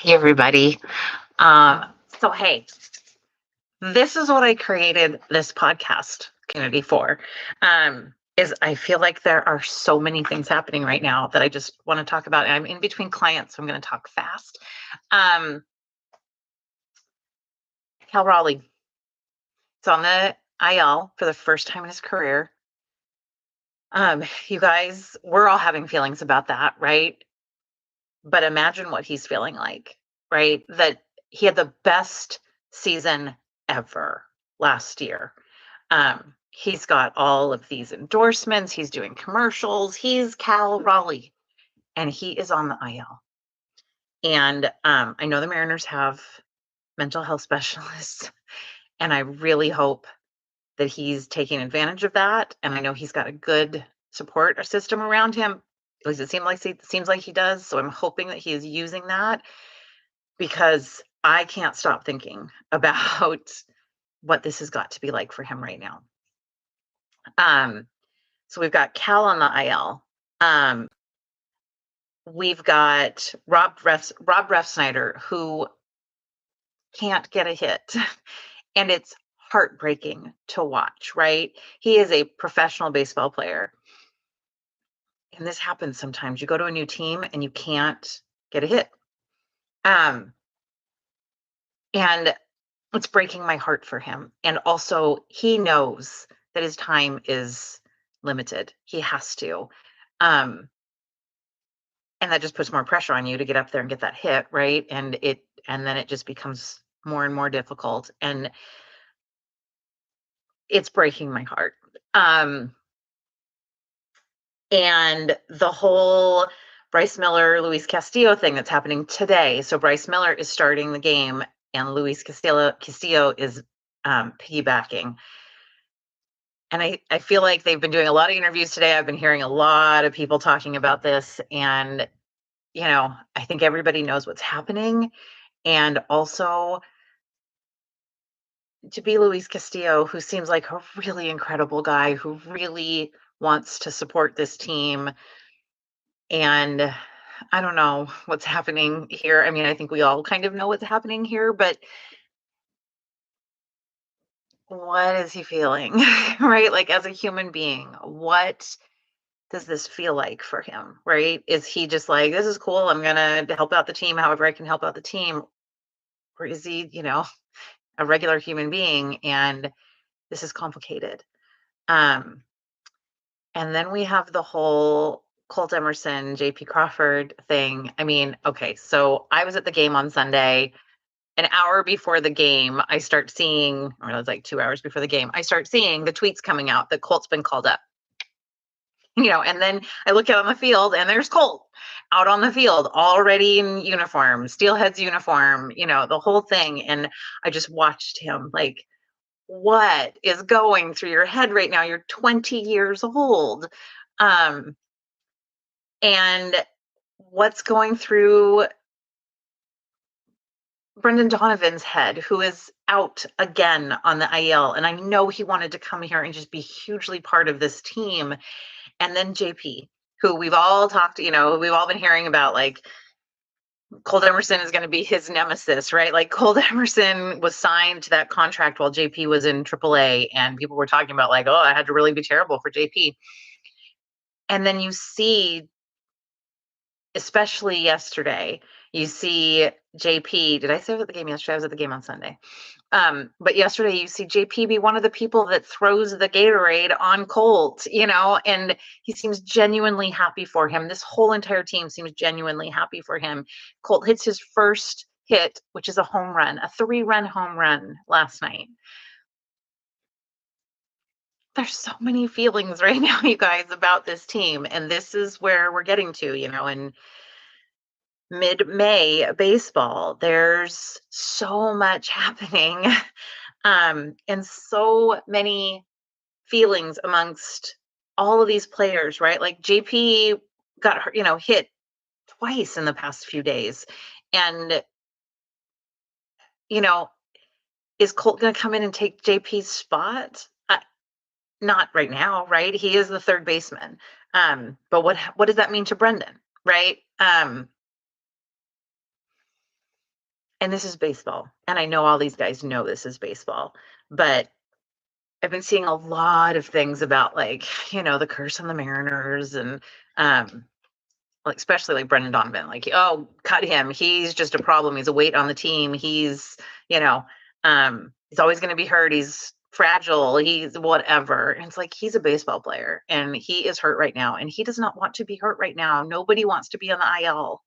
Hey everybody. Um, hey, this is what I created this podcast community for. Is I feel like there are so many things happening right now that I just want to talk about. And I'm in between clients, so I'm going to talk fast. Um, Cal Raleigh is on the IL for the first time in his career. You guys, we're all having feelings about that, right? But imagine what he's feeling like, right? That he had the best season ever last year. He's got all of these endorsements, he's doing commercials, he's Cal Raleigh, and he is on the IL. And I know the Mariners have mental health specialists, and I really hope that he's taking advantage of that. And I know he's got a good support system around him. At least seems like he does. So I'm hoping that he is using that because I can't stop thinking about what this has got to be like for him right now. So we've got Cal on the IL. We've got Rob Refsnyder, who can't get a hit. And it's heartbreaking to watch, right? He is a professional baseball player. And this happens sometimes. You go to a new team and you can't get a hit. And it's breaking my heart for him. And also, he knows that his time is limited. He has to. And that just puts more pressure on you to get up there and get that hit, right? And then it just becomes more and more difficult. And it's breaking my heart. And the whole Bryce Miller, Luis Castillo thing that's happening today. So Bryce Miller is starting the game and Luis Castillo is piggybacking. And I feel like they've been doing a lot of interviews today. I've been hearing a lot of people talking about this. And, I think everybody knows what's happening. And also to be Luis Castillo, who seems like a really incredible guy who really wants to support this team. And I don't know what's happening here. I mean, I think we all kind of know what's happening here, but what is he feeling? Right? Like, as a human being, what does this feel like for him? Right? Is he just like, this is cool, I'm gonna help out the team however I can help out the team? Or is he, a regular human being and this is complicated? Um, and then we have the whole Colt Emerson, JP Crawford thing. I mean, okay, so I was at the game on Sunday. An hour before the game, I start seeing, or it was like 2 hours before the game, I start seeing the tweets coming out that Colt's been called up. And then I look out on the field and there's Colt out on the field already in uniform, Steelhead's uniform, the whole thing. And I just watched him like, what is going through your head right now? You're 20 years old. And what's going through Brendan Donovan's head, who is out again on the IL. And I know he wanted to come here and just be hugely part of this team. And then JP, who we've all we've all been hearing about, like, Colt Emerson is going to be his nemesis, right? Like, Colt Emerson was signed to that contract while JP was in AAA, and people were talking about, like, oh, that had to really be terrible for JP. And then you see, especially yesterday, you see JP. Did I say I was at the game yesterday? I was at the game on Sunday. But yesterday you see JP be one of the people that throws the Gatorade on Colt, and he seems genuinely happy for him. This whole entire team seems genuinely happy for him. Colt hits his first hit, which is a home run, a 3-run home run last night. There's so many feelings right now, you guys, about this team. And this is where we're getting to, in mid-May baseball. There's so much happening. And so many feelings amongst all of these players, right? Like, JP got hit twice in the past few days. And, is Colt going to come in and take JP's spot? Not right now, right? He is the third baseman. But what does that mean to Brendan, right? and this is baseball, and I know all these guys know this is baseball, but I've been seeing a lot of things about, like, the curse on the Mariners and, like, especially like Brendan Donovan, like, oh, cut him. He's just a problem. He's a weight on the team. He's always going to be hurt. He's fragile. He's whatever. And it's like, he's a baseball player and he is hurt right now. And he does not want to be hurt right now. Nobody wants to be on the IL.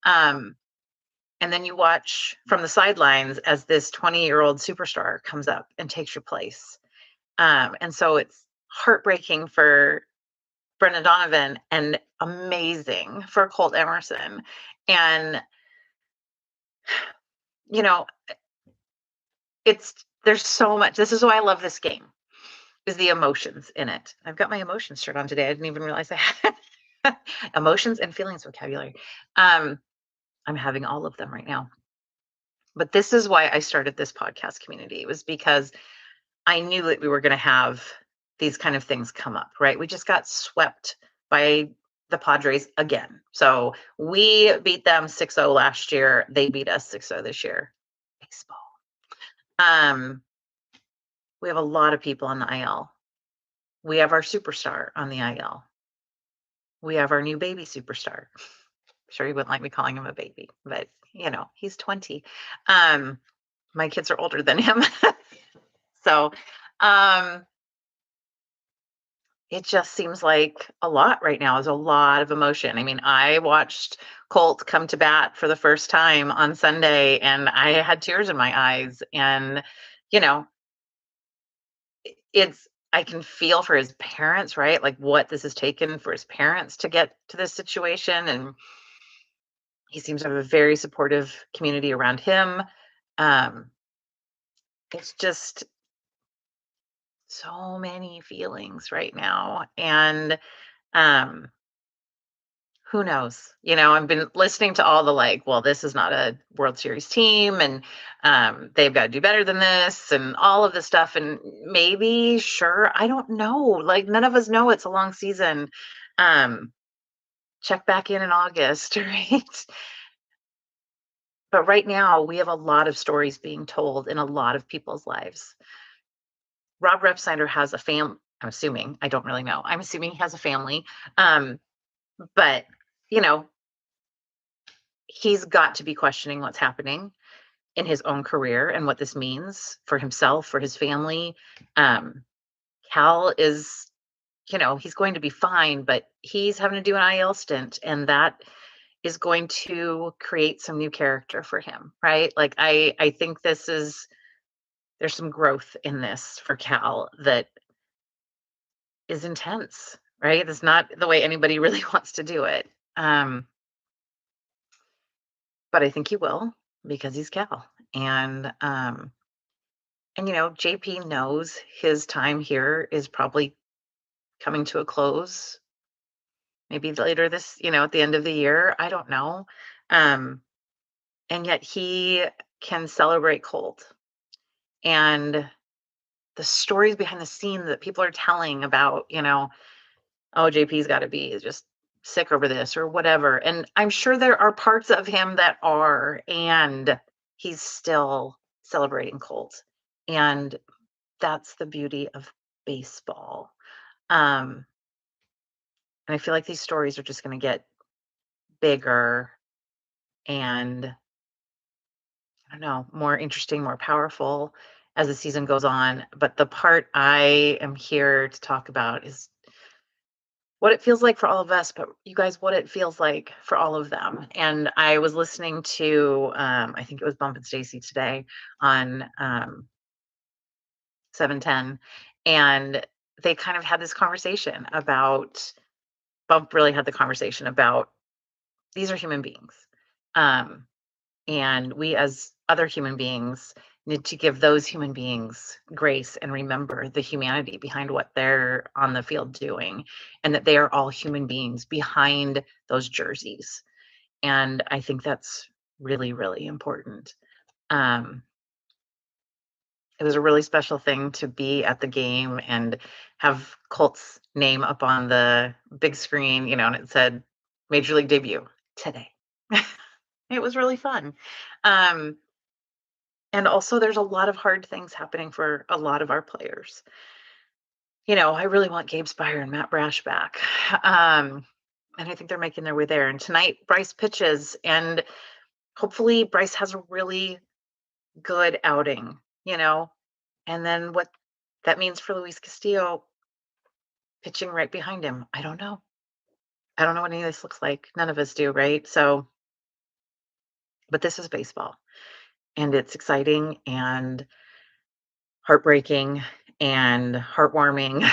Um, and then you watch from the sidelines as this 20-year-old superstar comes up and takes your place. And so it's heartbreaking for Brendan Donovan and amazing for Colt Emerson. And, you know, there's so much. This is why I love this game, is the emotions in it. I've got my emotions shirt on today. I didn't even realize I had emotions and feelings vocabulary. I'm having all of them right now. But this is why I started this podcast community. It was because I knew that we were going to have these kind of things come up, right? We just got swept by the Padres again. So we beat them 6-0 last year. They beat us 6-0 this year. Baseball. We have a lot of people on the IL. We have our superstar on the IL. We have our new baby superstar. Sure, he wouldn't like me calling him a baby, but he's 20. My kids are older than him. So it just seems like a lot right now. Is a lot of emotion. I mean, I watched Colt come to bat for the first time on Sunday and I had tears in my eyes. And, I can feel for his parents, right? Like what this has taken for his parents to get to this situation. And he seems to have a very supportive community around him. It's just so many feelings right now. And who knows? I've been listening to all the like, well, this is not a World Series team and they've got to do better than this and all of this stuff. And maybe, sure, I don't know. Like none of us know it's a long season. Check back in August, right? But right now we have a lot of stories being told in a lot of people's lives. Rob Repsnyder has a family. I'm assuming, I don't really know. I'm assuming he has a family. But, he's got to be questioning what's happening in his own career and what this means for himself, for his family. Cal is, he's going to be fine, but he's having to do an IL stint, and that is going to create some new character for him, right? Like I think there's some growth in this for Cal that is intense, right? It's not the way anybody really wants to do it. But I think he will because he's Cal. And JP knows his time here is probably coming to a close. Maybe later this, at the end of the year. I don't know. And yet he can celebrate Colt. And the stories behind the scenes that people are telling about, oh, JP's got to be just sick over this or whatever. And I'm sure there are parts of him that are, and he's still celebrating Colt. And that's the beauty of baseball. And I feel like these stories are just going to get bigger and I don't know, more interesting, more powerful as the season goes on. But the part I am here to talk about is what it feels like for all of us, but you guys, what it feels like for all of them. And I was listening to, I think it was Bump and Stacy today on 710, and they kind of had this conversation about, Bump really had the conversation about these are human beings. And we as other human beings need to give those human beings grace and remember the humanity behind what they're on the field doing and that they are all human beings behind those jerseys. And I think that's really, really important. It was a really special thing to be at the game and have Colt's name up on the big screen, and it said Major League debut today. It was really fun. Um, and also there's a lot of hard things happening for a lot of our players. I really want Gabe Spire and Matt Brash back. And I think they're making their way there. And tonight, Bryce pitches, and hopefully Bryce has a really good outing, you know, and then what that means for Luis Castillo pitching right behind him. I don't know. I don't know what any of this looks like. None of us do, right? So, but this is baseball, and it's exciting and heartbreaking and heartwarming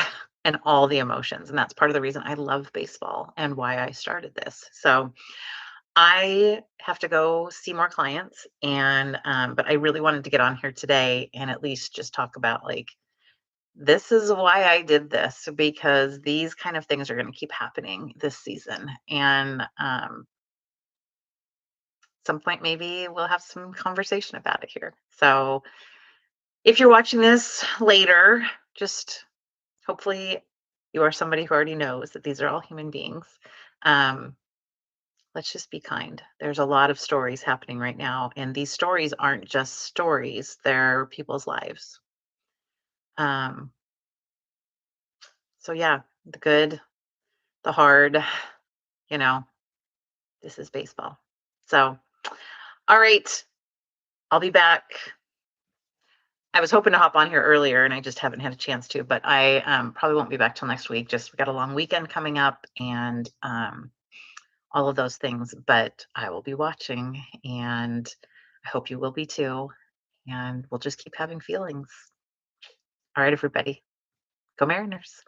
and all the emotions. And that's part of the reason I love baseball and why I started this. So, I have to go see more clients, and but I really wanted to get on here today and at least just talk about, like, this is why I did this, because these kind of things are going to keep happening this season. And some point maybe we'll have some conversation about it here. So if you're watching this later, just hopefully you are somebody who already knows that these are all human beings. Um, let's just be kind. There's a lot of stories happening right now, and these stories aren't just stories, they're people's lives. Um, so yeah, the good, the hard, you know, this is baseball. So, all right, I'll be back. I was hoping to hop on here earlier and I just haven't had a chance to, but I probably won't be back till next week. Just we got a long weekend coming up and all of those things, but I will be watching and I hope you will be too. And we'll just keep having feelings. All right, everybody, go Mariners.